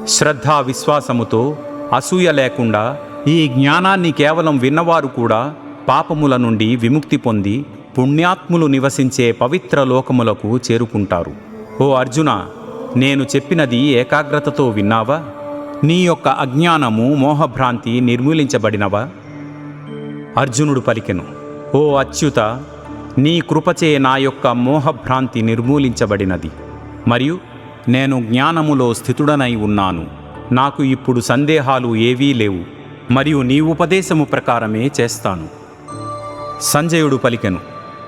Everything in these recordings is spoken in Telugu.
శ్రద్ధా విశ్వాసముతో అసూయ లేకుండా ఈ జ్ఞానాన్ని కేవలం విన్నవారు కూడా పాపముల నుండి విముక్తి పొంది పుణ్యాత్ములు నివసించే పవిత్ర లోకములకు చేరుకుంటారు. ఓ అర్జున, నేను చెప్పినది ఏకాగ్రతతో విన్నావా? నీ యొక్క అజ్ఞానము మోహభ్రాంతి నిర్మూలించబడినవా? అర్జునుడు పలికెను, ఓ అచ్యుత, నీ కృపచే నా యొక్క మోహభ్రాంతి నిర్మూలించబడినది, మరియు నేను జ్ఞానములో స్థితుడనై ఉన్నాను. నాకు ఇప్పుడు సందేహాలు ఏవీ లేవు, మరియు నీ ఉపదేశము ప్రకారమే చేస్తాను. సంజయుడు పలికెను,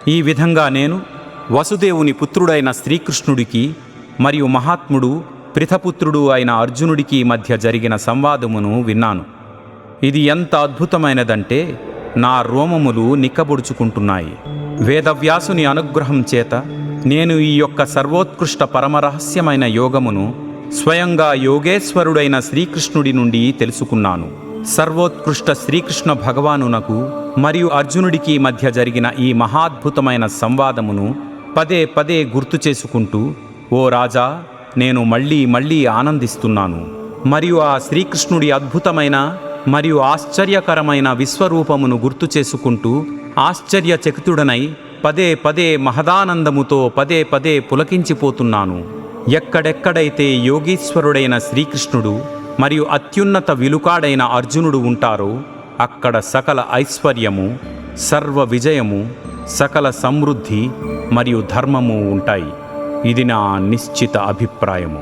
ఈ విధంగా నేను వసుదేవుని పుత్రుడైన శ్రీకృష్ణుడికి మరియు మహాత్ముడు పృథపుత్రుడు అయిన అర్జునుడికి మధ్య జరిగిన సంవాదమును విన్నాను. ఇది ఎంత అద్భుతమైనదంటే నా రోమములు నిక్కబొడుచుకుంటున్నాయి. వేదవ్యాసుని అనుగ్రహం చేత నేను ఈ యొక్క సర్వోత్కృష్ట పరమరహస్యమైన యోగమును స్వయంగా యోగేశ్వరుడైన శ్రీకృష్ణుడి నుండి తెలుసుకున్నాను. సర్వోత్కృష్ట శ్రీకృష్ణ భగవానునకు మరియు అర్జునుడికి మధ్య జరిగిన ఈ మహాద్భుతమైన సంవాదమును పదే పదే గుర్తు చేసుకుంటూ, ఓ రాజా, నేను మళ్ళీ ఆనందిస్తున్నాను. మరియు ఆ శ్రీకృష్ణుడి అద్భుతమైన మరియు ఆశ్చర్యకరమైన విశ్వరూపమును గుర్తు చేసుకుంటూ ఆశ్చర్యచకితుడనై పదే పదే మహదానందముతో పదే పదే పులకించిపోతున్నాను. ఎక్కడెక్కడైతే యోగీశ్వరుడైన శ్రీకృష్ణుడు మరియు అత్యున్నత విలుకాడైన అర్జునుడు ఉంటారో అక్కడ సకల ఐశ్వర్యము, సర్వ విజయము, సకల సమృద్ధి మరియు ధర్మము ఉంటాయి. ఇది నా నిశ్చిత అభిప్రాయము.